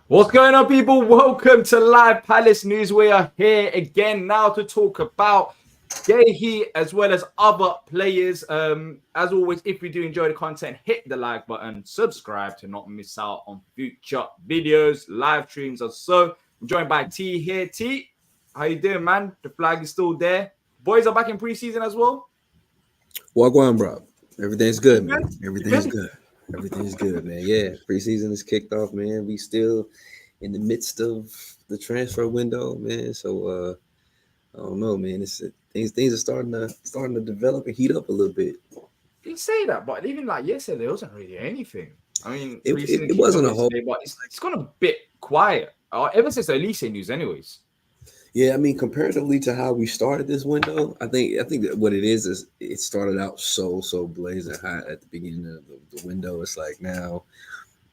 What's going on, people? Welcome to Live Palace News. We are here again now to talk about Guehi as well as other players. As always, if you do enjoy the content, hit the like button, subscribe to not miss out on future videos, live streams, or so. I'm joined by T here. T, how you doing, man? The flag is still there. Boys are back in preseason as well. Walk on, bro. Everything's good, You man. good? You Everything's good? good. Everything's good, man. Yeah, preseason is kicked off, man. We still in the midst of the transfer window, man. So I don't know, man. It's things are starting to develop and heat up a little bit. You say that, but even like yesterday, there wasn't really anything. I mean, It, it, preseason it kicked off wasn't a whole. yesterday, but it's gone a bit quiet. Ever since the Elise news, anyways. Yeah, I mean, comparatively to how we started this window, I think that what it is it started out so blazing hot at the beginning of the window. It's like now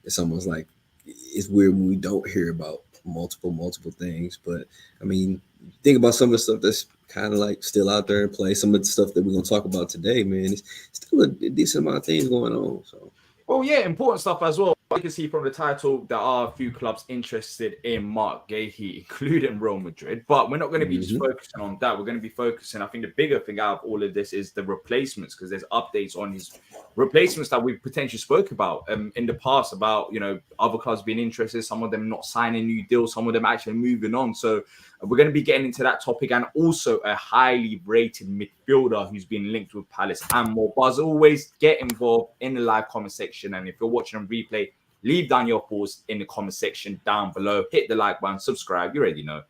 it's almost like it's weird when we don't hear about multiple things. But I mean, think about some of the stuff that's kind of like still out there in play. Some of the stuff that we're gonna talk about today, man, it's still a decent amount of things going on. So Well, yeah, important stuff as well. You can see from the title, there are a few clubs interested in Marc Guehi, including Real Madrid. But we're not going to be just mhm. focusing on that. We're going to be focusing. I think the bigger thing out of all of this is the replacements, because there's updates on his replacements that we potentially spoke about in the past about other clubs being interested, some of them not signing new deals, some of them actually moving on. So we're going to be getting into that topic, and also a highly rated midfielder who's been linked with Palace and more. But as always, get involved in the live comment section, and if you're watching on replay, leave down your thoughts in the comment section down below. Hit the like button, subscribe. You already know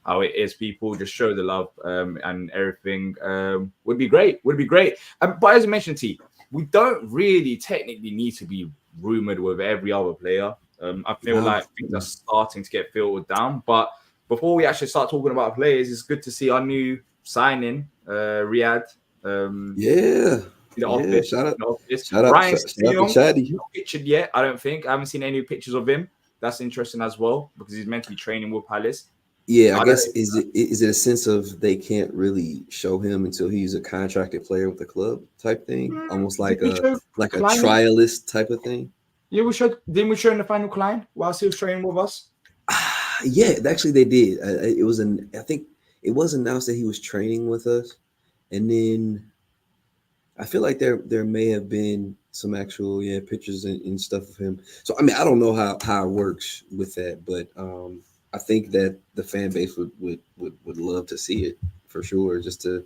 how it is, people. Just show the love, and everything would be great. But as I mentioned, T, we don't really technically need to be rumored with every other player. I feel No, like things are starting to get filtered down. But before we actually start talking about players, it's good to see our new signing, Riyadh. yeah, In the yeah. office. In the office. Shout out, Ryan shout, shout out to Young, Chatty. not pictured yet, I don't think. I haven't seen any pictures of him. That's interesting as well, because he's meant to be training with Palace. Yeah, I I don't guess know. is it a sense of they can't really show him until he's a contracted player with the club type thing, almost Did like we a show like a Klein? trialist type of thing. Yeah, didn't we show in the final Klein whilst he was training with us? Yeah, actually they did. It was I think it was announced that he was training with us, and then I feel like there may have been some actual pictures and stuff of him. So I mean I don't know how it works with that, but I think that the fan base would love to see it for sure, just to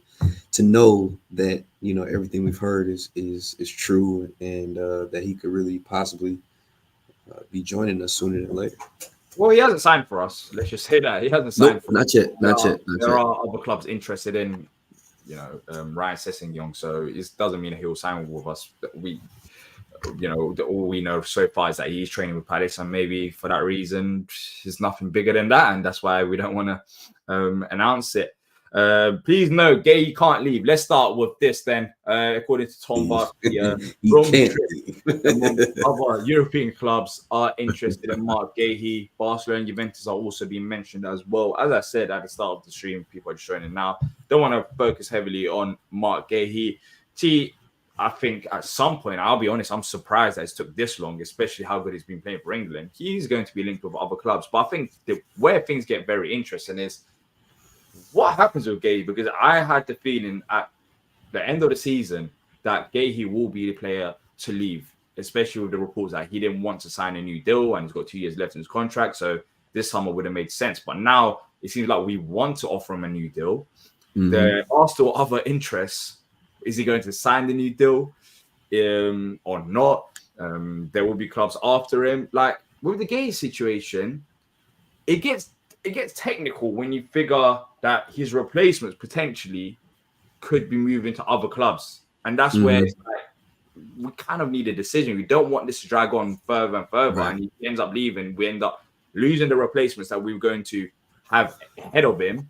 know that everything we've heard is true, and that he could really possibly be joining us sooner than later. Well, he hasn't signed for us. Let's just say that he hasn't signed Nope, for us. not yet, There not are, yet, not there yet. are other clubs interested in, Ryan Sessegnon. So it doesn't mean that he'll sign with us. All we know so far is that he's training with Palace, and maybe for that reason, there's nothing bigger than that, and that's why we don't want to announce it. Please note, Guehi can't leave. Let's start with this then. According to Tom He, Barkley, he Real can't. Madrid, among other European clubs, are interested in Marc Guehi. Barcelona and Juventus are also being mentioned as well. As I said at the start of the stream, people are just joining now. Don't want to focus heavily on Marc Guehi. I think at some point, I'll be honest, I'm surprised that it's took this long, especially how good he's been playing for England. He's going to be linked with other clubs. But I think where things get very interesting is what happens with Guehi, because I had the feeling at the end of the season that Guehi will be the player to leave, especially with the reports that he didn't want to sign a new deal and he's got 2 years left in his contract. So this summer would have made sense. But now it seems like we want to offer him a new deal. Mhm. There are still other interests. Is he going to sign the new deal or not? There will be clubs after him. Like with the Guehi situation, it gets technical when you figure that his replacements potentially could be moving to other clubs, and that's where Mhm. it's like we kind of need a decision. We don't want this to drag on further and further, Right. and he ends up leaving. We end up losing the replacements that we were going to have ahead of him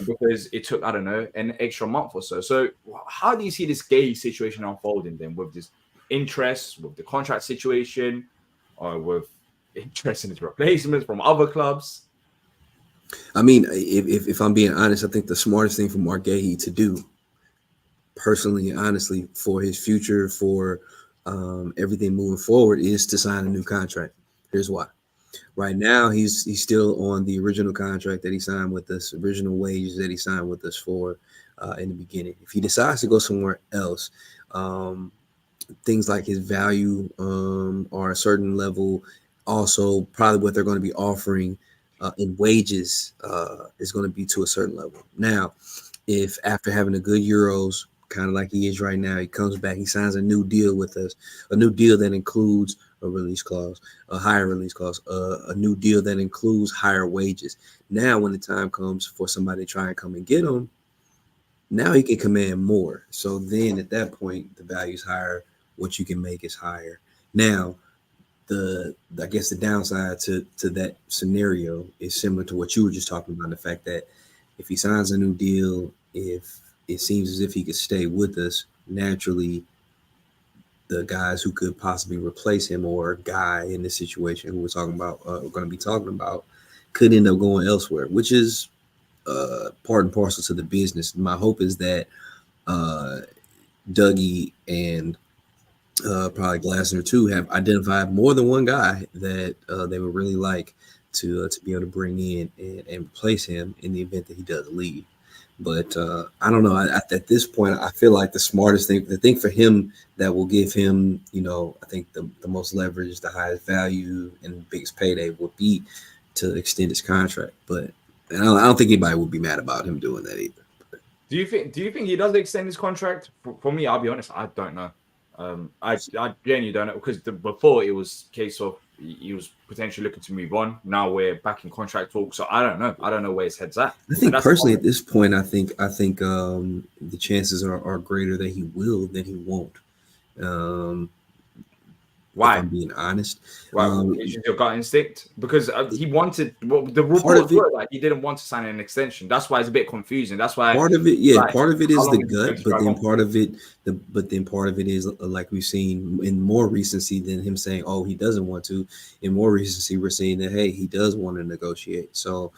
because it took, I don't know, an extra month or so. So how do you see this Guehi situation unfolding then, with this interest, with the contract situation, or with interest in his replacements from other clubs? I mean, if I'm being honest, I think the smartest thing for Marc Guehi to do, personally and honestly, for his future, for everything moving forward, is to sign a new contract. Here's why. Right now, he's still on the original contract that he signed with us, original wages that he signed with us for in the beginning. If he decides to go somewhere else, um, things like his value are a certain level. Also, probably what they're going to be offering in wages is going to be to a certain level. Now, if after having a good Euros, kind of like he is right now, he comes back, he signs a new deal with us, a new deal that includes a release clause, a higher release clause, a new deal that includes higher wages. Now, when the time comes for somebody to try and come and get him, now he can command more. So then at that point, the value's higher. What you can make is higher. Now, the I guess the downside to that scenario is similar to what you were just talking about, the fact that if he signs a new deal, if it seems as if he could stay with us, naturally the guys who could possibly replace him or a guy in this situation who we're talking about, we're going to be talking about, could end up going elsewhere, which is part and parcel to the business. My hope is that uh, Dougie and probably Glasner too have identified more than one guy that they would really like to be able to bring in and replace him in the event that he does leave. But I don't know. At this point, I feel like the smartest thing, the thing for him that will give him, I think the most leverage, the highest value, and the biggest payday would be to extend his contract. But and I don't think anybody would be mad about him doing that either. Do you think he does extend his contract? For me, I'll be honest, I don't know. I genuinely don't know, because before it was a case of he was potentially looking to move on. Now we're back in contract talk, so I don't know. I don't know where his head's at. I think personally at this point, I think the chances are greater that he will than he won't. Um, Why? If I'm being honest. Why? It's your gut instinct, because he wanted. Well, the reports were like he didn't want to sign an extension. That's why it's a bit confusing. That's why part of it, yeah, like, part of it is how the long is it going gut, to but drag then on? part of it is like we've seen in more recency than him saying, "Oh, he doesn't want to." In more recency, we're seeing that hey, he does want to negotiate. So,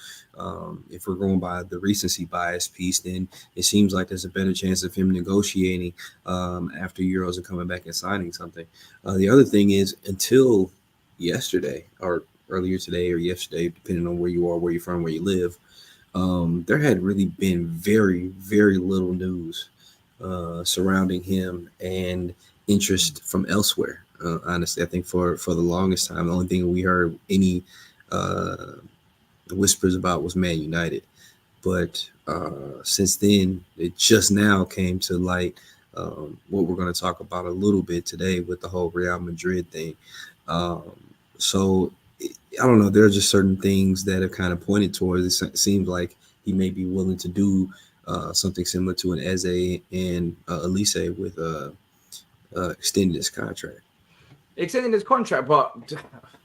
if we're going by the recency bias piece, then it seems like there's a better chance of him negotiating after Euros and coming back and signing something. The other thing is, until yesterday or earlier today or yesterday, depending on where you are, where you're from, where you live, there had really been very, very little news surrounding him and interest from elsewhere. Honestly, I think for the longest time, the only thing we heard any uh, whispers about was Man United. But since then, it just now came to light what we're going to talk about a little bit today with the whole Real Madrid thing. Um, so I don't know. There are just certain things that have kind of pointed towards. It seems like he may be willing to do something similar to an Eze and Elise with extending his contract. Extending his contract, but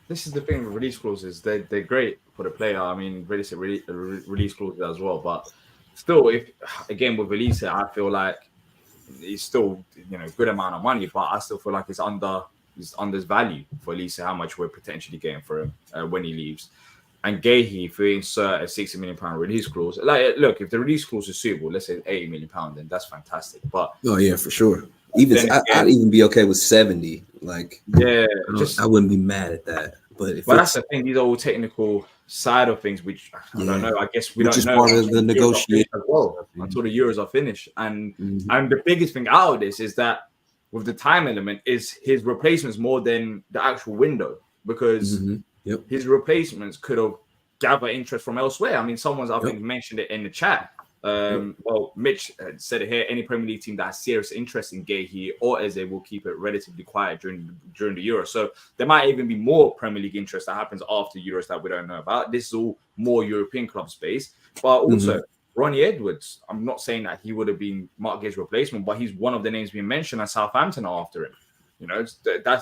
this is the thing with release clauses. They're great for the player. I mean, release clauses as well. But still, if again with release, I feel like it's still good amount of money, but I still feel like it's undervalued for Elise how much we're potentially getting for him when he leaves. And Guehi, if we insert a £60 million release clause, like look, if the release clause is suitable, let's say £80 million, then that's fantastic. But oh yeah, for sure. Even I'd even be okay with 70. Like yeah, I wouldn't be mad at that. But that's the thing; these are all technical side of things, which I don't know. I guess we don't know part of the negotiation as well until the Euros are finished. And the biggest thing out of this is that with the time element is his replacements more than the actual window, because his replacements could have gathered interest from elsewhere. I mean, someone's I think mentioned it in the chat. Well, Mitch said it here. Any Premier League team that has serious interest in Guehi or Eze will keep it relatively quiet during the Euro. So there might even be more Premier League interest that happens after Euros that we don't know about. This is all more European club space, but also Ronnie Edwards. I'm not saying that he would have been Marc Guehi's replacement, but he's one of the names being mentioned, and Southampton are after him.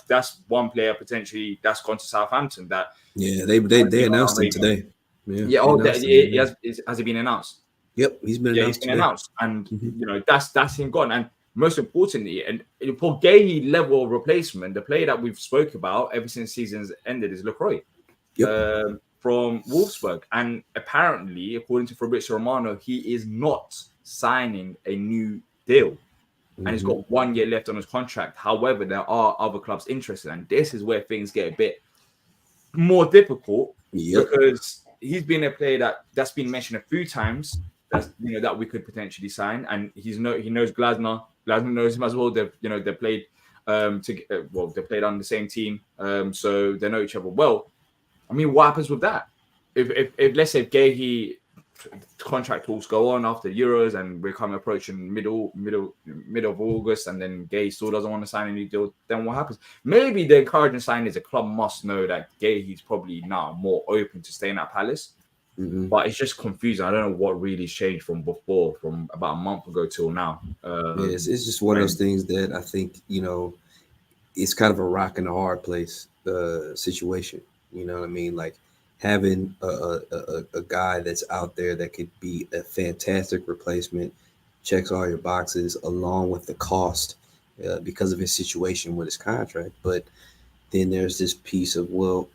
That's one player potentially that's gone to Southampton. That they announced him today. Has it been announced? Yep, he's been announced, and that's him gone. And most importantly, and for Guehi level of replacement, the player that we've spoke about ever since season's ended is Lacroix from Wolfsburg. And apparently, according to Fabrizio Romano, he is not signing a new deal, and he's got 1 year left on his contract. However, there are other clubs interested, and this is where things get a bit more difficult Yep. because he's been a player that's been mentioned a few times. That's that we could potentially sign, and he knows Glasner. Glasner knows him as well. They played they played on the same team, so they know each other well. I mean, what happens with that? If let's say Guehi contract talks go on after Euros and we're coming approaching middle of August, and then Guehi still doesn't want to sign a new deal, then what happens? Maybe the encouraging sign is a club must know that Guehi's probably now more open to staying at Palace. Mm-hmm. But it's just confusing. I don't know what really changed from about a month ago till now. It's just one of those things that I think, it's kind of a rock and a hard place situation. You know what I mean? Like having a guy that's out there that could be a fantastic replacement, checks all your boxes along with the cost because of his situation with his contract. But then there's this piece of, well,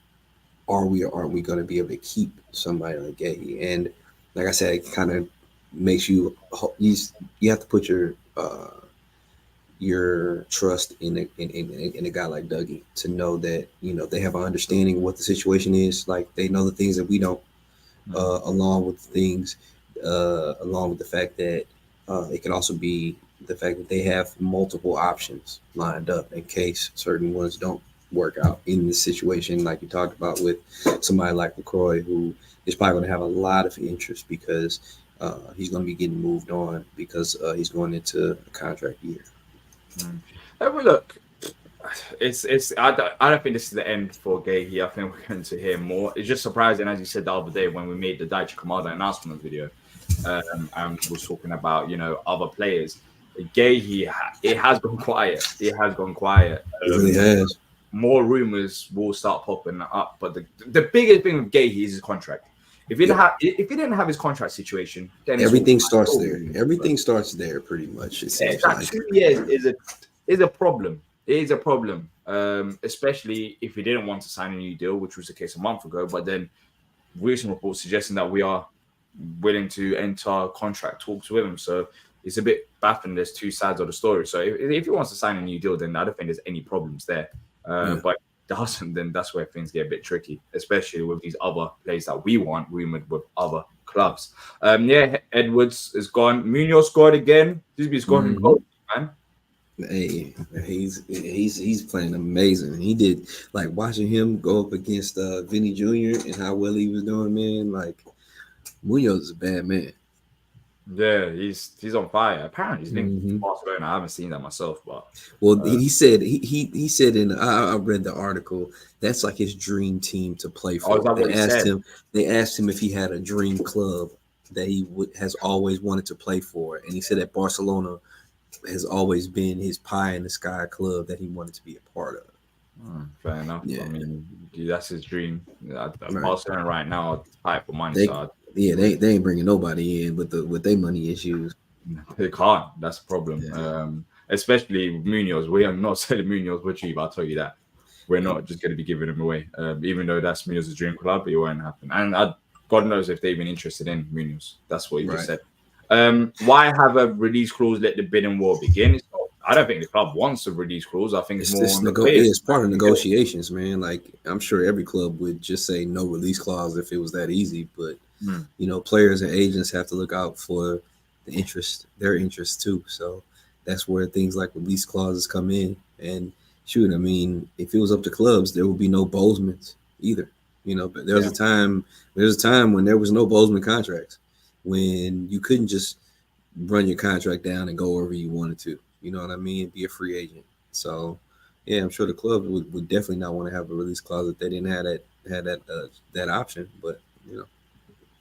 are we or aren't we going to be able to keep somebody like Guehi? And like I said, it kind of makes you have to put your trust in a guy like Dougie to know that they have an understanding of what the situation is. Like they know the things that we don't, along with the fact that it can also be the fact that they have multiple options lined up in case certain ones don't work out in this situation, like you talked about with somebody like LaCroix, who is probably going to have a lot of interest because he's going to be getting moved on because he's going into a contract year. Well, look, I don't think this is the end for Guehi. I think we're going to hear more. It's just surprising, as you said the other day when we made the Daichi Kamada announcement video, and was talking about other players. Guehi, it has gone quiet. It has gone quiet. It really has. More rumors will start popping up, but the biggest thing with Guehi is his contract. If he didn't have his contract situation, then everything starts there. Everything starts there, pretty much. It seems like 2 years is a problem. It is a problem, especially if he didn't want to sign a new deal, which was the case a month ago. But then recent reports suggesting that we are willing to enter contract talks with him. So it's a bit baffling. There's two sides of the story. So if he wants to sign a new deal, then I don't think there's any problems there. But doesn't, then that's where things get a bit tricky, especially with these other players that we want rumored with other clubs. Edwards is gone. Munoz scored again. He's been scoring goals, man. Hey, he's playing amazing. He did, like, watching him go up against Vinny Jr. and how well he was doing, man. Like, Munoz is a bad man. Yeah, he's on fire. Apparently, he's been Barcelona. I haven't seen that myself, but he said he said I read the article, that's like his dream team to play for. They asked him if he had a dream club that he has always wanted to play for, and he said that Barcelona has always been his pie in the sky club that he wanted to be a part of. Fair enough. Yeah. I mean, that's his dream. Barcelona right now fight for money. They ain't bringing nobody in with their money issues. They can't. That's a problem. Yeah. Especially with Munoz. We are not selling Munoz for cheap. I'll tell you that. We're not just going to be giving him away. Even though that's Munoz's dream club, it won't happen. And God knows if they've even interested in Munoz. That's what you just said. Why have a release clause? Let the bidding war begin. I don't think the club wants a release clause. I think it's part of negotiations, man. Like, I'm sure every club would just say no release clause if it was that easy. But players and agents have to look out for their interest too. So that's where things like release clauses come in. And shoot, I mean, if it was up to clubs, there would be no Bozeman's either. But there was a time when there was no Bozeman contracts, when you couldn't just run your contract down and go wherever you wanted to. You know what I mean? Be a free agent. So, yeah, I'm sure the club would definitely not want to have a release clause if they didn't have that option. But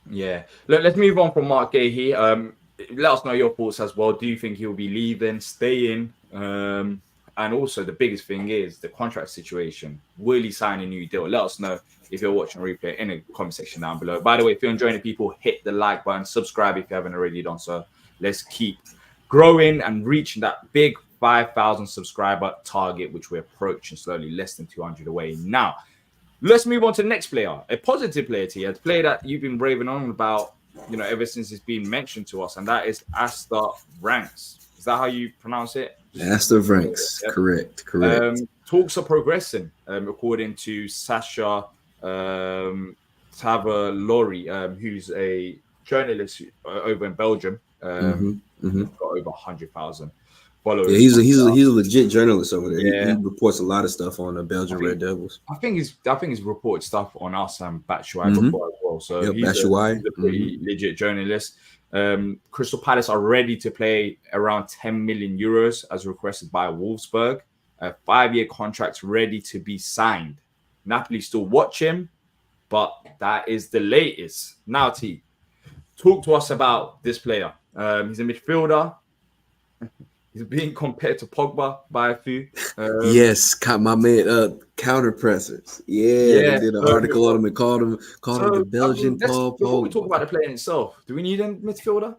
yeah. Let's move on from Marc Guehi. Let us know your thoughts as well. Do you think he'll be leaving, staying? And also the biggest thing is the contract situation. Will he sign a new deal? Let us know if you're watching a replay in the comment section down below. By the way, if you're enjoying the people, hit the like button, subscribe if you haven't already done so. Let's keep growing and reaching that big 5,000 subscriber target, which we're approaching slowly, less than 200 away now. Let's move on to the next player, a positive player to you, a player that you've been raving on about, ever since it's been mentioned to us, and that is Aster Vranckx. Is that how you pronounce it? Aster Vranckx, correct. Talks are progressing, according to Sasha Tava Lori, who's a journalist over in Belgium. He's got over 100,000 Yeah, followers. he's a legit journalist over there. Yeah, He reports a lot of stuff on the Belgian Red Devils. I think he's reported stuff on us and Batshuayi Mm-hmm. before as well. So Yep, he's Batshuayi. a pretty legit journalist. Crystal Palace are ready to play around 10 million euros as requested by Wolfsburg. A 5-year contract ready to be signed. Napoli still watch him, but that is the latest. Now, T, talk to us about this player. He's a midfielder. He's being compared to Pogba by a few. Yes, my man, counter pressers. Yeah, they did an article on him and called him the Belgian Paul Before we Pogba. talk about the player itself, do we need a midfielder?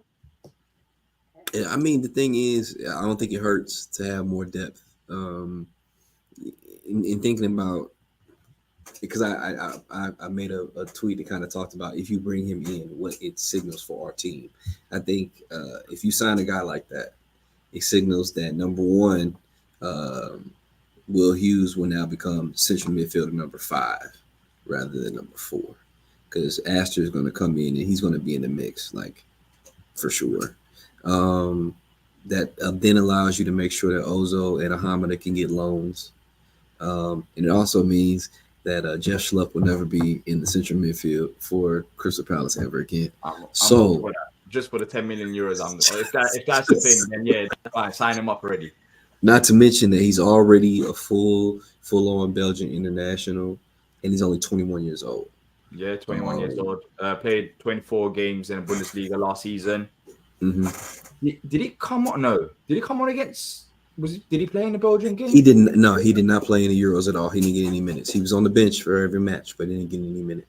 Yeah, I mean, the thing is, I don't think it hurts to have more depth. In thinking about, because I made a tweet that kind of talked about if you bring him in, what it signals for our team. I think if you sign a guy like that, it signals that number one, Will Hughes will now become central midfielder number 5 rather than number 4, because Aster is going to come in and he's going to be in the mix, like, for sure. That then allows you to make sure that Ozo and Ahamada can get loans. And it also means that Jeff Schlupp will never be in the central midfield for Crystal Palace ever again. I'm for that. Just for the 10 million euros, if that's the thing, then yeah, fine, sign him up already. Not to mention that he's already a full-on Belgian international, and he's only 21 years old. Yeah, 21 years old. Played 24 games in the Bundesliga last season. Mm-hmm. Did he come on? No. Did he come on against? Did he play in the Belgian game? He didn't. No, he did not play in the Euros at all. He didn't get any minutes. He was on the bench for every match, but he didn't get any minutes.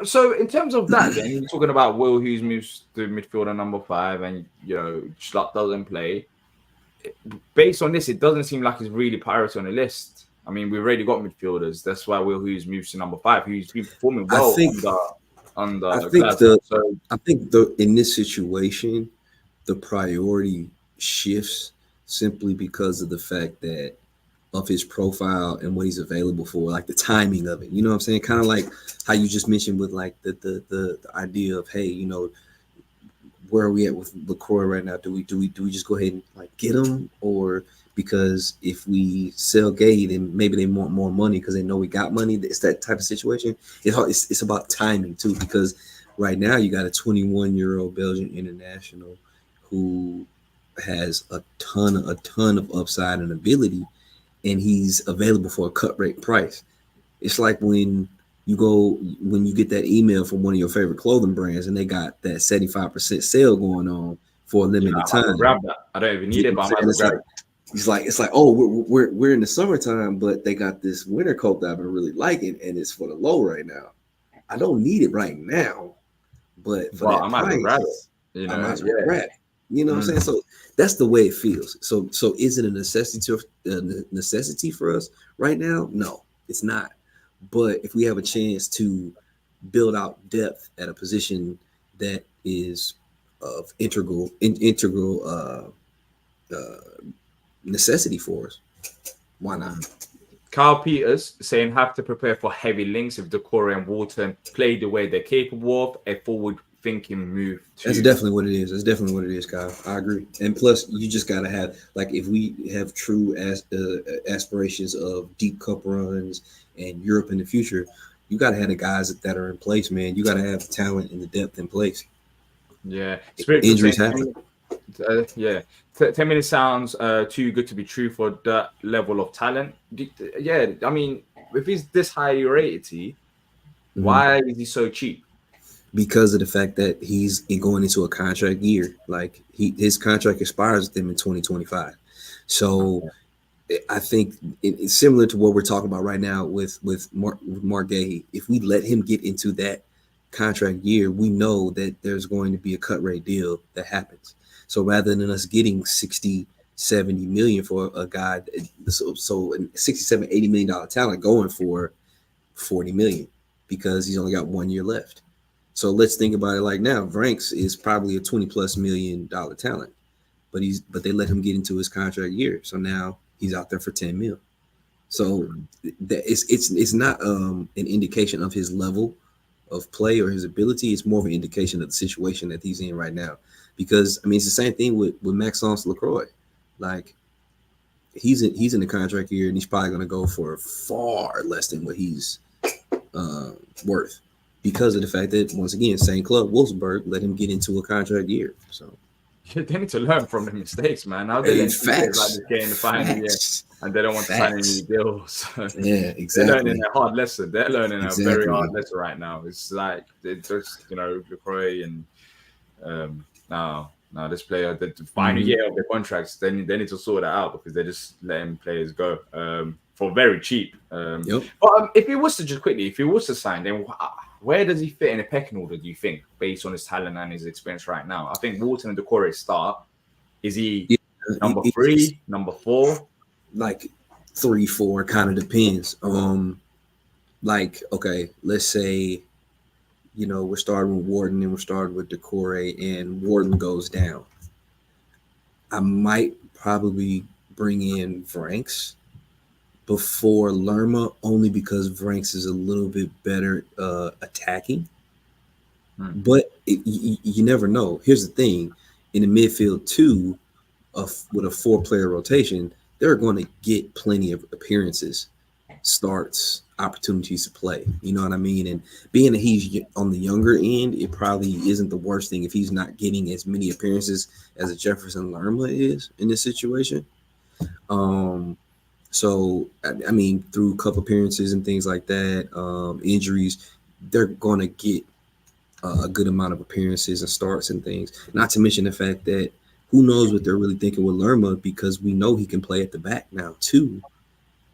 So in terms of that, then you're talking about Will Hughes moves to midfielder number 5, and Schlupp doesn't play. Based on this, it doesn't seem like he's really priority on the list. I mean, we've already got midfielders. That's why Will Hughes moves to number 5. He's been performing well I think in this situation, the priority shifts simply because of the fact that of his profile and what he's available for, like the timing of it. You know what I'm saying? Kind of like how you just mentioned with like the idea of, hey, where are we at with LaCroix right now? Do we just go ahead and like get him, or because if we sell Guehi, then maybe they want more money because they know we got money? It's that type of situation. It's about timing too, because right now you got a 21-year-old Belgian international who has a ton of upside and ability, and he's available for a cut rate price. It's like when you get that email from one of your favorite clothing brands and they got that 75% sale going on for a limited time. Grab that. I don't even need it, but I might grab it. It's like, oh, we're in the summertime, but they got this winter coat that I've been really liking, and it's for the low right now. I don't need it right now, but for that I might grab it. I might as well grab it. You know what I'm saying? So that's the way it feels. So is it a necessity for us right now? No, it's not. But if we have a chance to build out depth at a position that is of integral necessity for us, why not? Carl Peters saying have to prepare for heavy links if Decore and Walton play the way they're capable of. A forward-thinking move. That's definitely what it is. Kyle. I agree. And plus, you just gotta have, like, if we have true aspirations of deep cup runs and Europe in the future, you gotta have the guys that are in place, man. You gotta have the talent and the depth in place. Yeah, injuries happen. 10 minutes sounds too good to be true for that level of talent. Yeah, I mean, if he's this highly rated, why is he so cheap? Because of the fact that he's going into a contract year. Like his contract expires with him in 2025. So I think it's similar to what we're talking about right now with Marc Guehi. If we let him get into that contract year, we know that there's going to be a cut rate deal that happens. So rather than us getting 60, 70 million for a guy, so 67, 80 million dollar talent going for 40 million because he's only got 1 year left. So let's think about it like now. Vranckx is probably a $20+ million talent, but they let him get into his contract year. So now he's out there for 10 mil. So that it's not an indication of his level of play or his ability. It's more of an indication of the situation that he's in right now. Because I mean, it's the same thing with Maxence Lacroix. Like he's in the contract year, and he's probably going to go for far less than what he's worth, because of the fact that, once again, same club, Wolfsburg, let him get into a contract year. So They need to learn from the mistakes, man. Now they let players like this get in the final year, and they don't want to sign any new deals. Yeah, They're exactly. learning a hard lesson. They're learning a very Exactly. hard lesson right now. It's like they just, Lacroix and now this player, the final Mhm. year of their contracts, they need to sort that out, because they're just letting players go for very cheap. Yep. But if he was to just quickly, if he was to sign, then where does he fit in a pecking order, do you think, based on his talent and his experience right now? I think Walton and Decore start. Is he Yeah, number it's 3, number 4? like 3, 4, kind of depends. Like, okay, let's say, we're starting with Warden and we're starting with Decore, and Warden goes down. I might probably bring in Vranckx before Lerma, only because Vranckx is a little bit better attacking. But you never know. Here's the thing: in the midfield too, with a 4-player rotation, they're going to get plenty of appearances, starts, opportunities to play. You know what I mean? And being that he's on the younger end, it probably isn't the worst thing if he's not getting as many appearances as a Jefferson Lerma is in this situation. So I mean, through cup appearances and things like that, injuries, they're going to get a good amount of appearances and starts and things. Not to mention the fact that who knows what they're really thinking with Lerma, because we know he can play at the back now too.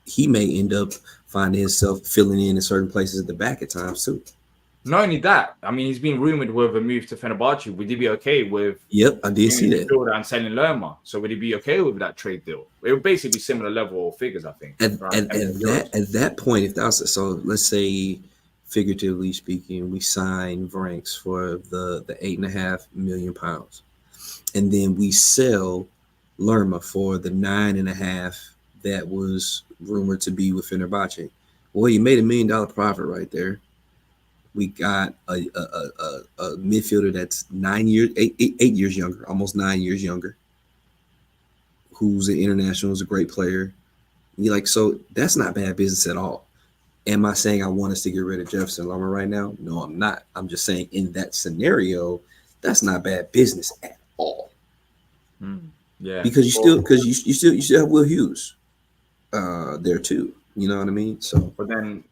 He may end up finding himself filling in certain places at the back at times too. Not only that, I mean, he's been rumored with a move to Fenerbahce. Would he be okay with? Yep, I did see that. And selling Lerma. So would he be okay with that trade deal? It would basically be similar level of figures, I think. At that point, if that's so, let's say, figuratively speaking, we sign Vranckx for the £8.5 million, and then we sell Lerma for the 9.5 that was rumored to be with Fenerbahce. Well, you made $1 million profit right there. We got a midfielder that's 8 years younger, almost 9 years younger, who's an international, is a great player. You're like, so that's not bad business at all. Am I saying I want us to get rid of Jefferson Lerma right now? No, I'm not. I'm just saying in that scenario, that's not bad business at all. Yeah, because you still have Will Hughes there too. You know what I mean? So, but then,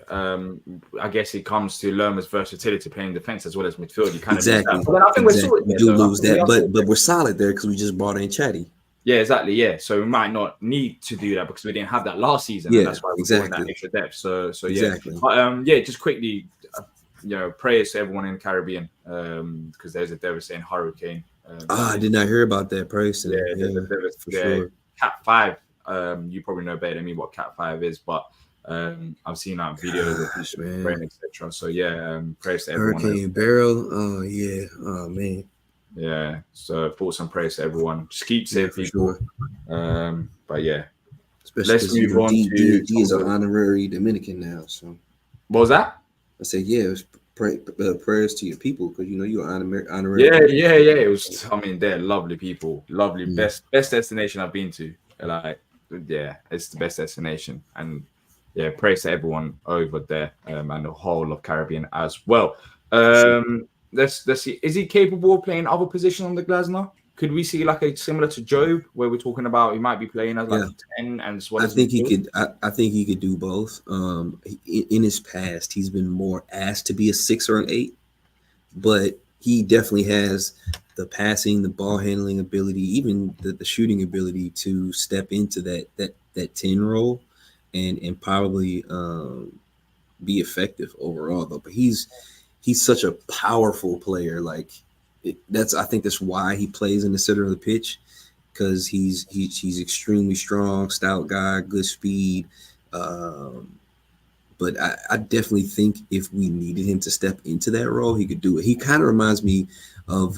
I guess it comes to Lerma's versatility, playing defense as well as midfield. You kind of exactly. lose that. But then I think we do lose that, but we're solid there because we just brought in Chatty. Yeah, exactly. Yeah, so we might not need to do that because we didn't have that last season. Yeah, and that's why we're doing that extra depth. So exactly. Yeah. But just quickly, prayers to everyone in the Caribbean because there's a devastating hurricane. I did not hear about that person. For sure. Cat 5. You probably know better than me what Cat 5 is, but I've seen videos of people praying, etc. So prayers to everyone. Hurricane Barrel. Oh yeah. Oh man. Yeah. So thoughts and prayers to everyone. Just keep safe, people. Sure. But yeah. Especially let's move on to D is an honorary Dominican now. So what was that? I said prayers to your people because you're honorary. Yeah. It was. I mean, they're lovely people. Lovely, best destination I've been to. Like, yeah, it's the best destination, and yeah, praise to everyone over there and the whole of Caribbean as well. Let's see. Is he capable of playing other positions on the Glasner? Could we see like a similar to Job, where we're talking about he might be playing as like 10 and as well as he could. I think he could do both. In his past, he's been more asked to be a 6 or an 8, but he definitely has the passing, the ball handling ability, even the shooting ability to step into that 10 role and probably be effective overall though. But he's such a powerful player. Like I think that's why he plays in the center of the pitch, because he's extremely strong, stout guy, good speed. But I definitely think if we needed him to step into that role, he could do it. He kind of reminds me of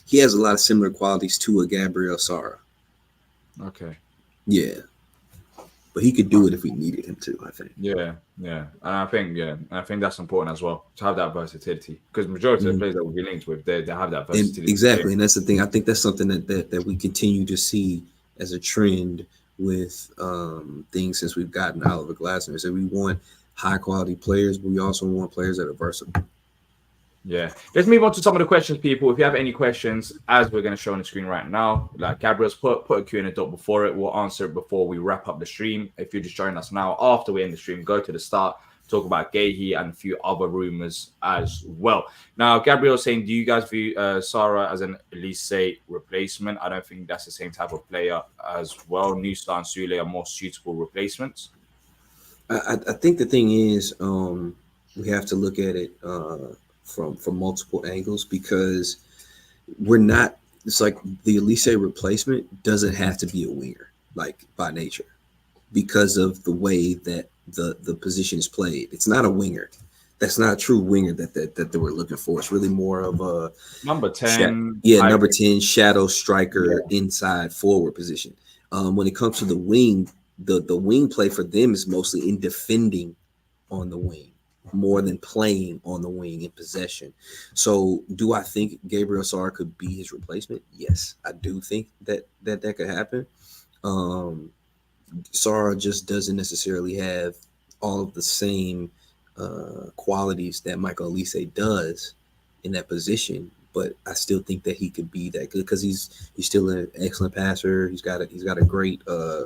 he has a lot of similar qualities to a Gabriel Sara. Okay. Yeah. but he could do it if we needed him to. I think. Yeah, and I think that's important as well to have that versatility because majority of the players that we'll be linked with, they have that versatility. Exactly, and that's the thing. I think that's something that we continue to see as a trend with things since we've gotten Oliver Glasner. So we want high quality players, but we also want players that are versatile. Yeah, let's move on to some of the questions, people. If you have any questions, as we're going to show on the screen right now, like Gabriel's put a Q&A dot before it. We'll answer it before we wrap up the stream. If you're just joining us now, after we end the stream, go to the start, talk about Guehi and a few other rumors as well. Now, Gabriel's saying, do you guys view Sarah as an Elise replacement? I don't think that's the same type of player as well. Nusa and Sule are more suitable replacements. I think the thing is, we have to look at it from multiple angles because we're not. It's like the Elise replacement doesn't have to be a winger, like by nature, because of the way that the position is played. It's not a winger. That's not a true winger that we're looking for. It's really more of a number 10. Number 10 shadow striker inside forward position. When it comes to the wing, the wing play for them is mostly in defending on the wing more than playing on the wing in possession. So do I think Gabriel Sarr could be his replacement? Yes, I do think that could happen. Sarr just doesn't necessarily have all of the same qualities that Michael Elise does in that position, but I still think that he could be that good because he's still an excellent passer. He's got a great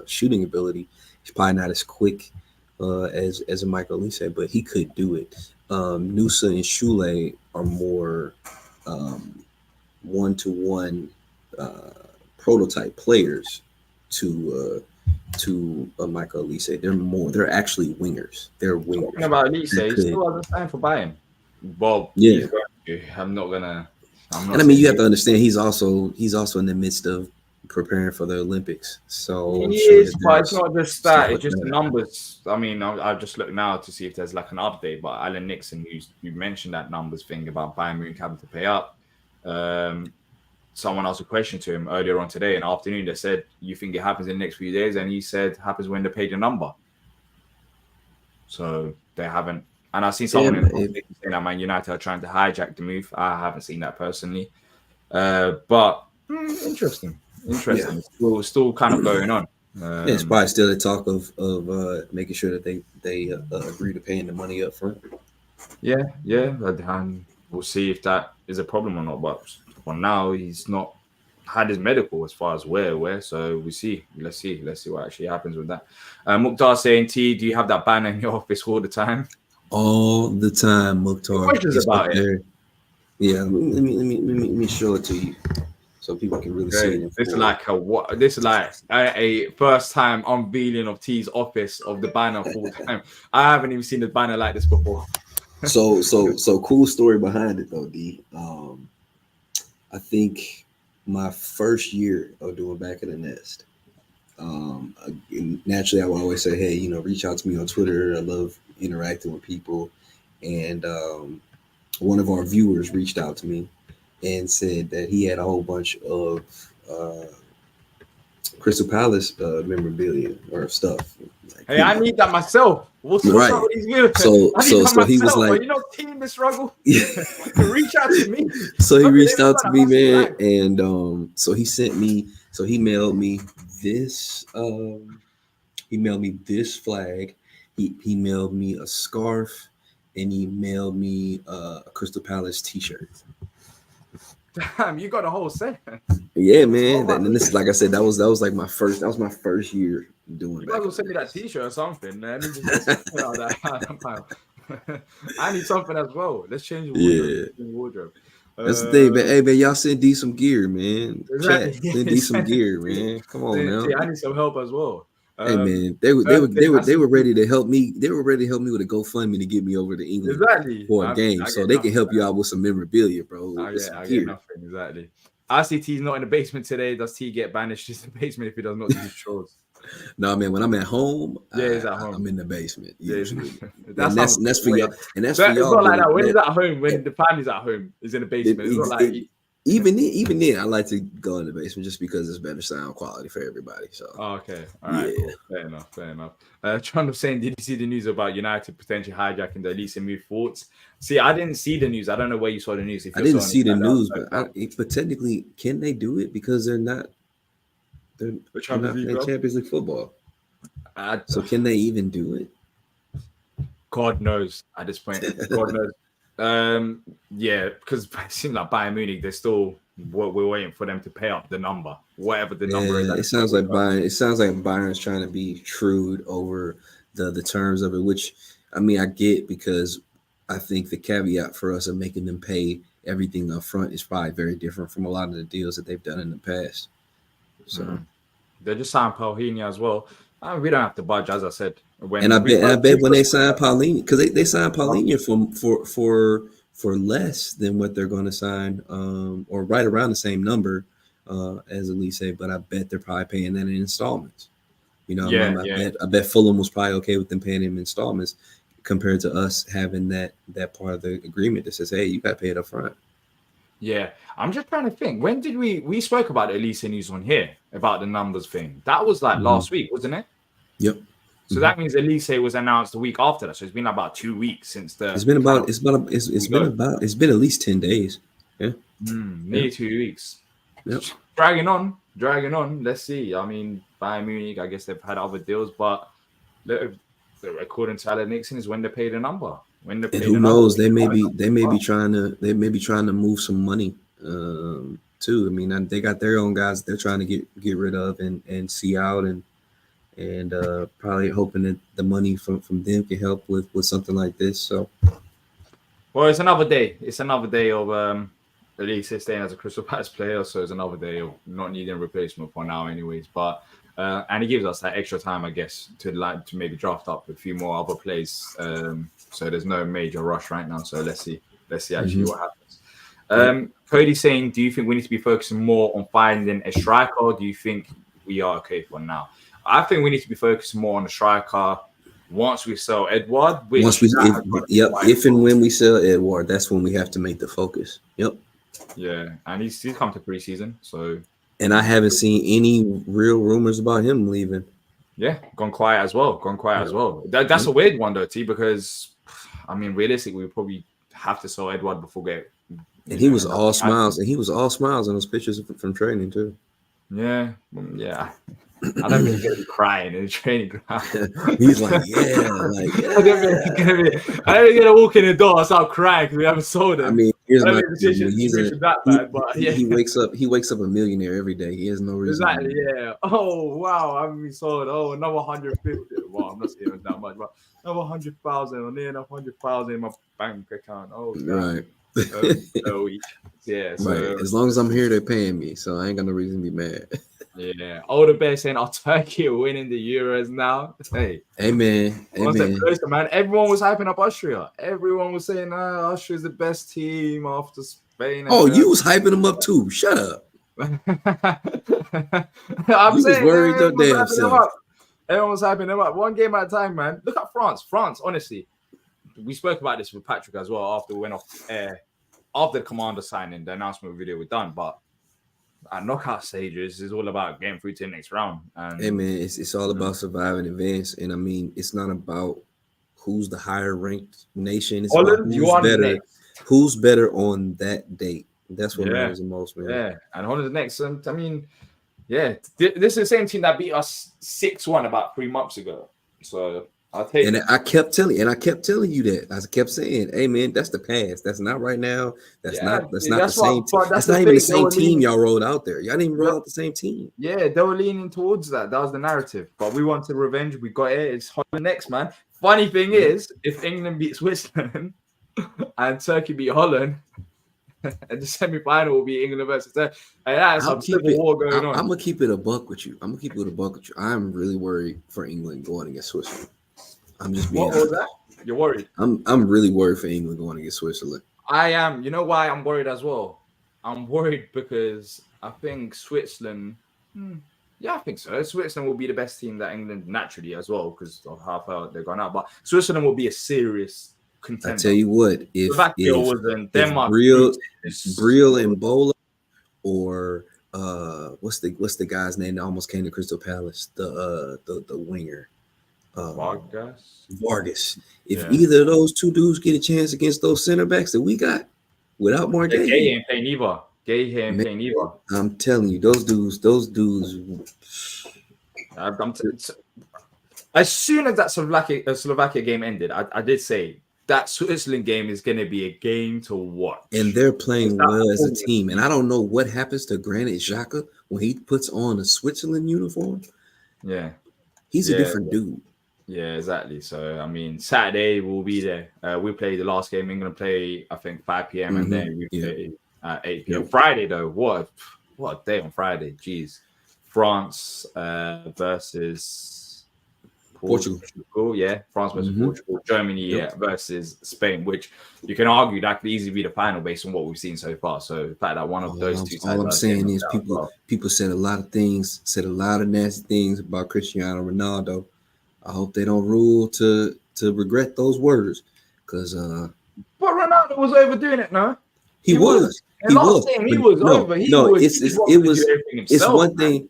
shooting ability. He's probably not as quick as a Michael Elise, but he could do it. Nusa and Sule are more one-to-one prototype players to Michael Elise. They're actually wingers. They're wingers. Talking about Elise, he still hasn't signed for Bayern. Well, I'm not gonna. And I mean, you have to understand he's also in the midst of preparing for the Olympics. So but it's not just that; it's just the numbers. I mean, I've just looked now to see if there's like an update. But Alan Nixon, you mentioned that numbers thing about Bayern Munich having to pay up. Someone asked a question to him earlier on today in the afternoon. They said, "You think it happens in the next few days?" And he said, "Happens when they pay the number." So they haven't. And I've seen someone saying that Man United are trying to hijack the move. I haven't seen that personally, but interesting. Yeah. Still kind of going on. It's probably still the talk of making sure that they agree to paying the money up front. Yeah, and we'll see if that is a problem or not. But for now, he's not had his medical as far as we're aware. So we see. Let's see what actually happens with that. Mukhtar saying, T, do you have that banner in your office all the time? All the time, Mukhtar. Questions about it. Yeah, let me show it to you so people can really see it. This is like a first time unveiling of T's office of the banner full time. I haven't even seen the banner like this before. So cool story behind it though, D. I think my first year of doing Back in the Nest. Naturally, I would always say, hey, reach out to me on Twitter. I love interacting with people. And one of our viewers reached out to me and said that he had a whole bunch of Crystal Palace memorabilia or stuff. Hey, I need that myself. What's right. Up with these videos? So he was like, team the struggle. Reach out to me. So he reached out to me, man, and so he sent me. So he mailed me this. He mailed me this flag. He mailed me a scarf, and he mailed me a Crystal Palace T-shirt. Damn, you got a whole set. Yeah, man. And this, like I said, that was like my first. That was my first year doing. You might as well send me that T-shirt or something. Man. I need something as well. Let's change the wardrobe. That's the thing, man. Hey, man, y'all send D some gear, man. Exactly. Send D some gear, man. Come on now. I need some help as well. Hey man, they were ready to help me. They were ready to help me with a GoFundMe to get me over to England for a game, so they can help you out with some memorabilia, bro. I get nothing. Exactly. RCT's not in the basement today. Does T get banished in the basement if he does not do his chores? No, man. When I'm at home, he's at home. I'm in the basement usually. That's for y'all. And that's for y'all. It's not like that. When he's at home, when the family's at home, he's in the basement. It's not like even then, I like to go in the basement just because it's better sound quality for everybody. So, Okay, all right, yeah, cool. Fair enough, fair enough. John was saying, did you see the news about United potentially hijacking the Elise move thoughts? See, I didn't see the news. I don't know where you saw the news. If I you're didn't saying see the that, news, but technically, can they do it because they're the they're Champions not League playing club. Champions League football? I, So, can they even do it? God knows at this point. God knows. Yeah, because it seems like Bayern Munich, they're still we're waiting for them to pay up the number, whatever the number is. Yeah, it sounds like Bayern. It sounds like Bayern's trying to be shrewd over the terms of it, which I mean I get because I think the caveat for us of making them pay everything up front is probably very different from a lot of the deals that they've done in the past. So, They just signed Paulinho as well. We don't have to budge, as I said. and I When we bet first, when they sign Paulinho, because they signed Paulinho for less than what they're going to sign, or right around the same number as Elise, but I bet they're probably paying that in installments. You know, I bet Fulham was probably okay with them paying him installments compared to us having that part of the agreement that says, hey, you got to pay it up front. Yeah, I'm just trying to think. When did we spoke about Elise news on here about the numbers thing? That was like last week, wasn't it? Yep. So that means Elise was announced the week after that. So it's been about 2 weeks since the. It's been at least 10 days. Yeah. Nearly 2 weeks. Yep. Dragging on. Let's see. I mean, Bayern Munich, I guess they've had other deals, but according to Alan Nixon, is when they pay the number. When they pay who knows? They may be trying to move some money too. I mean, they got their own guys they're trying to get rid of and see out and probably hoping that the money from them can help with something like this. So, well, it's another day. It's another day of Elise staying as a Crystal Palace player, so it's another day of not needing a replacement for now, anyways. But and it gives us that extra time, I guess, to maybe draft up a few more other plays. So there's no major rush right now. So let's see actually what happens. Cody's saying, do you think we need to be focusing more on finding a striker, or do you think we are okay for now? I think we need to be focusing more on the striker once we sell Edward. If and when we sell Edward, that's when we have to make the focus. Yep. Yeah, and he's come to preseason, so. And I haven't seen any real rumors about him leaving. Yeah, gone quiet as well. That's a weird one though, T, because I mean, realistically, we probably have to sell Edward before get. And he was all smiles, on those pictures from training too. Yeah. I don't think he's gonna be crying in the training ground. He's like, yeah. I don't think he's gonna walk in the door and start crying because we haven't sold him. I mean, here's my he wakes up a millionaire every day. He has no reason. Exactly, yeah. Oh wow, I haven't been sold. Oh, another 150. Well, I'm not saying that much, but another 100,000 or near enough 100,000 in my bank account. Oh, right. Yeah. So, right. As long as I'm here, they're paying me, so I ain't got no reason to be mad. Yeah. All the best saying, Turkey are winning the Euros now. Hey. Amen. Man. Everyone was hyping up Austria. Everyone was saying, Austria's the best team after Spain. You was hyping them up too. Shut up. I'm saying, worried their damn self. Everyone was hyping them up. One game at a time, man. Look at France. France, honestly. We spoke about this with Patrick as well after we went off air. After the commander signing, the announcement video was done. But at knockout stages, it's all about getting through to the next round. And hey, man, it's all about surviving advance. And I mean, it's not about who's the higher ranked nation. It's about who's better on that date. That's what matters the most, man. Yeah, and Holland's next. I mean, yeah, this is the same team that beat us 6-1 about 3 months ago. So I'll take it. And I kept telling you that. I kept saying, hey man, that's the past. That's not right now. That's not the same team. That's not even the same team y'all rolled out there. Y'all didn't even roll out the same team. Yeah, they were leaning towards that. That was the narrative. But we wanted revenge. We got it. It's Holland next, man. Funny thing is, if England beat Switzerland and Turkey beat Holland, and the semi-final will be England versus Turkey. Hey, that's some civil war going on. I'm gonna keep it a buck with you. I'm really worried for England going against Switzerland. I'm just being honest. What was that? You're worried? I'm really worried for England going against Switzerland. I am. You know why I'm worried as well? I'm worried because I think Switzerland. Yeah, I think so. Switzerland will be the best team that England naturally as well because of how far they've gone out. But Switzerland will be a serious contender. I tell you what, if Denmark, Brill and Bola or what's the guy's name that almost came to Crystal Palace? The winger. Vargas. Vargas. If Yeah. either of those two dudes get a chance against those center backs that we got without Marc Yeah, Gay Guehi, ain't playing either. Gay ain't man, playing either. I'm telling you, those dudes. As soon as that Slovakia game ended, I did say that Switzerland game is going to be a game to watch. And they're playing well as a team. And I don't know what happens to Granit Xhaka when he puts on a Switzerland uniform. Yeah. He's a different dude. Yeah, exactly. So, I mean, Saturday we'll be there. We play the last game. England play, I think, 5 p.m. and then we play at 8 p.m. Yep. Friday, though, what a day on Friday. Jeez. France versus Portugal. Yeah, France versus Portugal. Germany versus Spain, which you can argue that could easily be the final based on what we've seen so far. So the fact that one of those two sides. All I'm saying is people said a lot of things, said a lot of nasty things about Cristiano Ronaldo. I hope they don't rule to regret those words, because but Ronaldo was overdoing it, no? He was. He was over. It's one thing.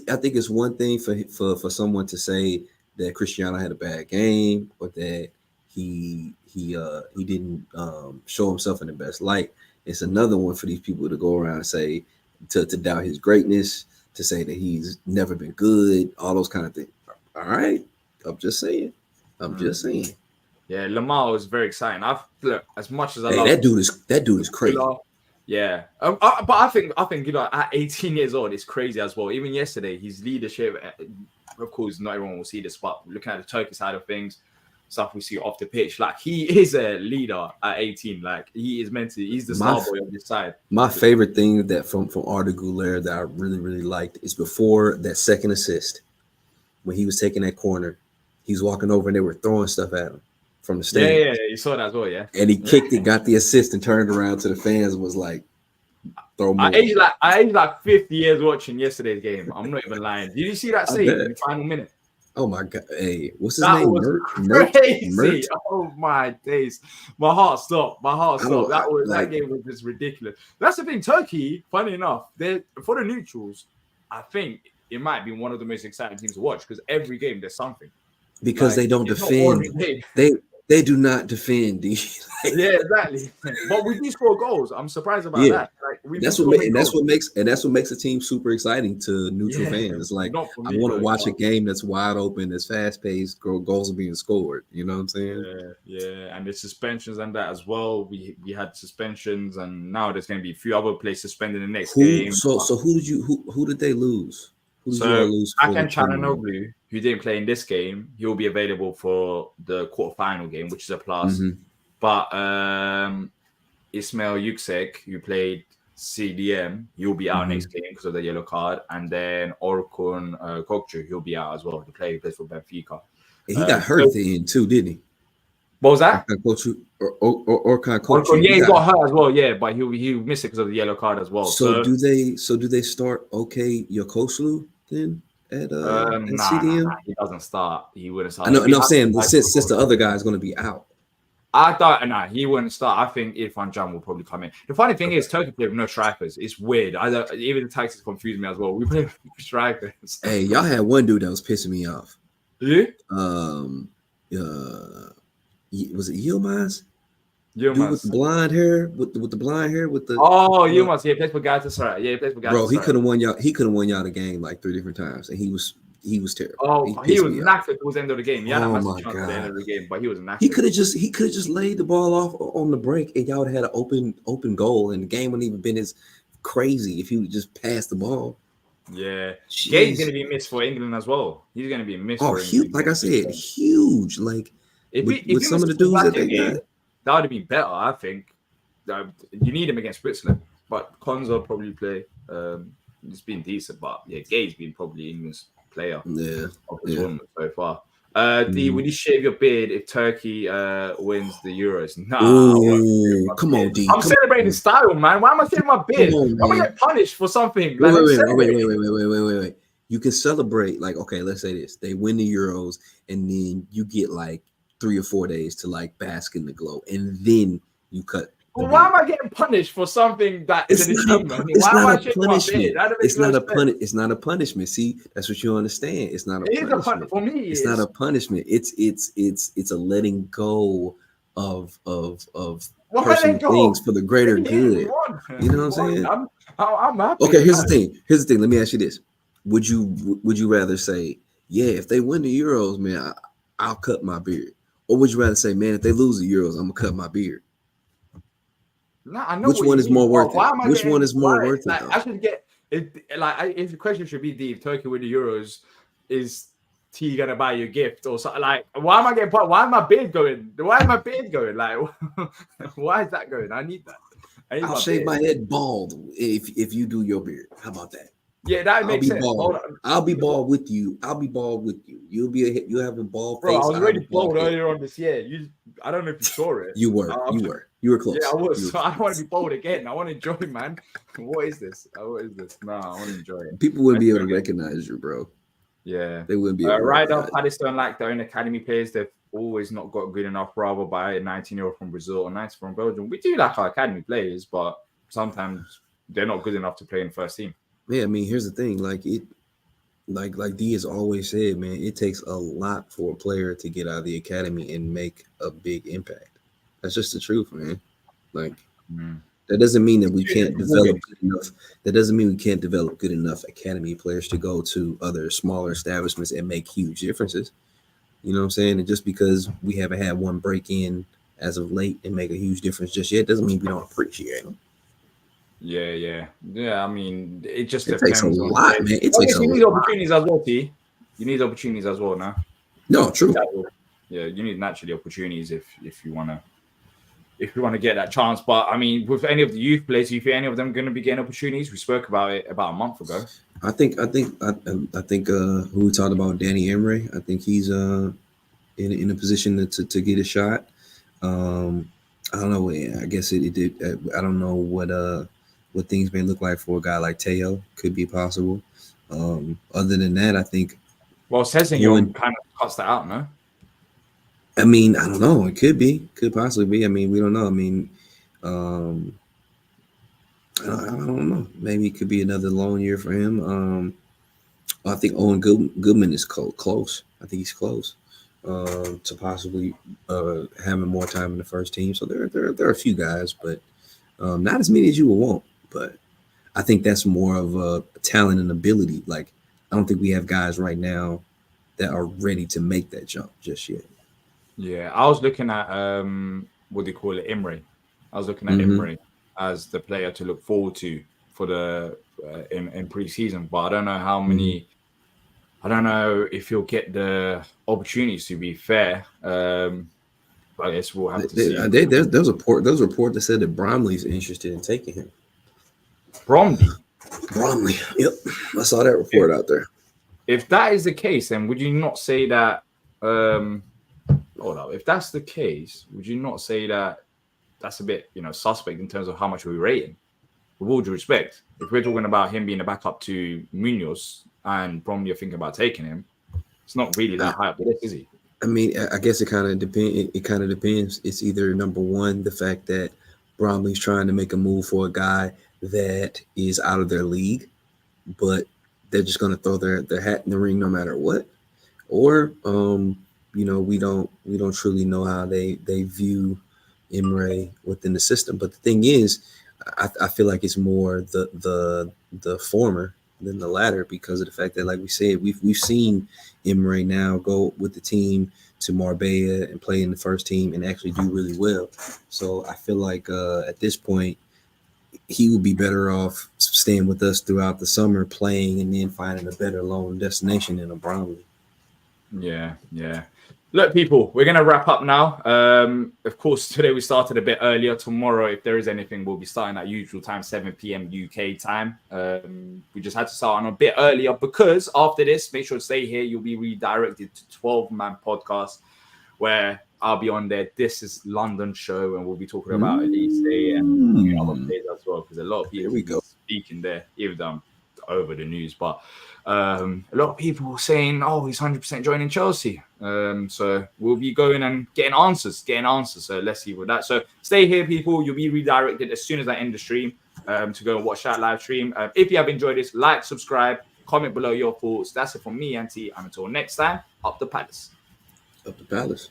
I think it's one thing for someone to say that Cristiano had a bad game, or that he didn't show himself in the best light. It's another one for these people to go around and say to doubt his greatness, to say that he's never been good, all those kind of things. All right, I'm just saying. Yeah, Lamar was very exciting. Look, as much as I love that dude is crazy. Yeah, but I think at 18 years old, it's crazy as well. Even yesterday, his leadership. Of course, not everyone will see this, but looking at the Turkish side of things, stuff we see off the pitch, like he is a leader at 18. Like he's the star boy of this side. My favorite thing that from Arda Güler that I really, really liked is before that second assist, when he was taking that corner, he was walking over and they were throwing stuff at him from the stand. Yeah, you saw that as well, yeah. And he kicked it, got the assist, and turned around to the fans and was like, throw more. I aged like 50 years watching yesterday's game. I'm not even lying. Did you see that save in the final minute? Oh my God. Hey, what's his name? Crazy. Oh my days. My heart stopped. That game was just ridiculous. That's the thing. Turkey, funny enough, for the neutrals, I think it might be one of the most exciting teams to watch, because every game there's something. Because they don't defend. They do not defend. Yeah, exactly. But we do score goals. I'm surprised about that. Like, that's what makes a team super exciting to neutral fans. It's like, I want to watch a game that's wide open, that's fast paced, goals are being scored. You know what I'm saying? Yeah. And the suspensions and that as well. We had suspensions, and now there's going to be a few other players suspended in the next game. So who did they lose? Akan Çalhanoğlu, who didn't play in this game, he'll be available for the quarterfinal game, which is a plus. But Ismail Yüksek, who played CDM, he'll be out next game because of the yellow card. And then Orkun Kokcu, he'll be out as well. The player who plays for Benfica. He got hurt at the end too, didn't he? What was that? Orkun Kokcu. Yeah, he got hurt as well. Yeah, but he'll miss it because of the yellow card as well. So do they start Yokoslu then at CDM? Nah, he doesn't start. He wouldn't start. I'm saying since the other guy is going to be out. I thought, he wouldn't start. I think Irfan Can will probably come in. The funny thing is, Turkey play with no strikers. It's weird. Even the tactics confuse me as well. We play with strikers. Hey, y'all had one dude that was pissing me off. Yeah? Was it Yilmaz? Yilmaz. Dude with the blonde hair, with the blonde hair, with the Yilmaz. Yeah, he plays for Galatasaray. Yeah, he plays for Galatasaray. Bro, he could have won y'all. He could have won y'all the game like 3 different times, and he was terrible. Oh, he was knackered towards the end of the game. Yeah, my God. At the end of the game, but he was knackered. He could have just laid the ball off on the break, and y'all would have had an open goal, and the game wouldn't even been as crazy if he would just pass the ball. Yeah, Gay's gonna be missed for England as well. He's gonna be missed. Oh, huge! Like I said, huge. Like with some of the dudes that they got, that would have been better. I think you need him against Switzerland, but Konza probably play. It's been decent, but yeah, Gay's been probably England's player of the tournament so far. Would you shave your beard if Turkey wins the Euros? Nah. Ooh, come on, D. I'm celebrating style, man. Why am I shaving my beard? I'm gonna get punished for something. Like, wait. You can celebrate, like, okay, let's say this. They win the Euros, and then you get like 3 or 4 days to like bask in the glow, and then you cut Well, why am I getting punished for something that is an achievement? Why am I shaving my beard? That makes no sense. It's not a punishment. See, that's what you understand. It's not a It is a punishment. for me. It's not a punishment. It's a letting go of personal things for the greater good. You know what I'm saying? I'm happy. Okay, here's the thing. Let me ask you this: Would you rather say, yeah, if they win the Euros, man, I'll cut my beard, or would you rather say, man, if they lose the Euros, I'm gonna cut my beard? No, I know which one is more worth it? Which one is more worth it? Like, I should get if the question should be, if Turkey win the Euros, is T gonna buy you a gift or something? Like, why am I getting? Why is my beard going? Why is my beard going? Like, why is that going? I need that. I'll shave my head bald if you do your beard. How about that? Yeah, that makes sense. I'll be bald with you. You'll have a bald face. Bro, I was already bald earlier on this year. I don't know if you saw it. You were close. Yeah, I was. So I don't want to be bald again. I want to enjoy, man. What is this? What is this? No, I want to enjoy it. People wouldn't be able to recognize you, bro. Yeah, they wouldn't be able to right off, Palace don't like their own academy players. They've always not got good enough, rather by a 19-year-old from Brazil or 19 from Belgium. We do like our academy players, but sometimes they're not good enough to play in the first team. Yeah, I mean, here's the thing. Like D has always said, man, it takes a lot for a player to get out of the academy and make a big impact. That's just the truth, man. Like, that doesn't mean that we can't develop good enough. That doesn't mean we can't develop good enough academy players to go to other smaller establishments and make huge differences. You know what I'm saying? And just because we haven't had one break in as of late and make a huge difference just yet doesn't mean we don't appreciate them. Yeah. I mean, it just takes a lot, man. It takes a lot. You need opportunities as well, T. You need opportunities as well now. No, true. Yeah, you need naturally opportunities if you want to get that chance. But I mean, with any of the youth players, do you think any of them are going to be getting opportunities? We spoke about it about a month ago. I think who we talked about, Danny Emre. I think he's in a position to get a shot. I don't know. I guess it did. I don't know what things may look like for a guy like Teo. Could be possible. Other than that, I think. Well, Sessegnon kind of cuts that out, no? I mean, I don't know. It could possibly be. I mean, we don't know. I mean, I don't know. Maybe it could be another long year for him. I think Owen Goodman is close. I think he's close to possibly having more time in the first team. So there are a few guys, but not as many as you would want. But I think that's more of a talent and ability. Like, I don't think we have guys right now that are ready to make that jump just yet. Yeah, I was looking at what do you call it, Emre. I was looking at Emre as the player to look forward to for the in pre-season, but I don't know how many. I don't know if he'll get the opportunities. To be fair, I guess we'll have to see. There was a report that said that Bromley's interested in taking him. Bromley. Yep, I saw that report out there. If that is the case, then would you not say that? Hold up. If that's the case, would you not say that that's a bit, suspect in terms of how much we rate him? With all due respect, if we're talking about him being a backup to Munoz and Bromley are thinking about taking him, it's not really that high up the list, is he? I mean, I guess it kind of depends. It kind of depends. It's either number one, the fact that Bromley's trying to make a move for a guy that is out of their league, but they're just going to throw their hat in the ring no matter what, or we don't truly know how they view Emre within the system. But the thing is, I feel like it's more the former than the latter, because of the fact that, like we said, we've seen Emre now go with the team to Marbella and play in the first team and actually do really well. So I feel like at this point, he would be better off staying with us throughout the summer, playing, and then finding a better loan destination in a Bromley. Yeah. Look, people, we're going to wrap up now. Of course, today we started a bit earlier. Tomorrow, if there is anything, we'll be starting at usual time, 7 p.m. UK time. We just had to start on a bit earlier because after this, make sure to stay here. You'll be redirected to 12-Man Podcast, where I'll be on there. This is London show, and we'll be talking about Elise and other players as well, because a lot of people speaking there. Even though over the news. But a lot of people saying, oh, he's 100% joining Chelsea. So we'll be going and getting answers. So let's see with that. So stay here, people. You'll be redirected as soon as I end the stream to go and watch that live stream. If you have enjoyed this, like, subscribe, comment below your thoughts. That's it from me, Auntie. And until next time, up the palace. Up the palace.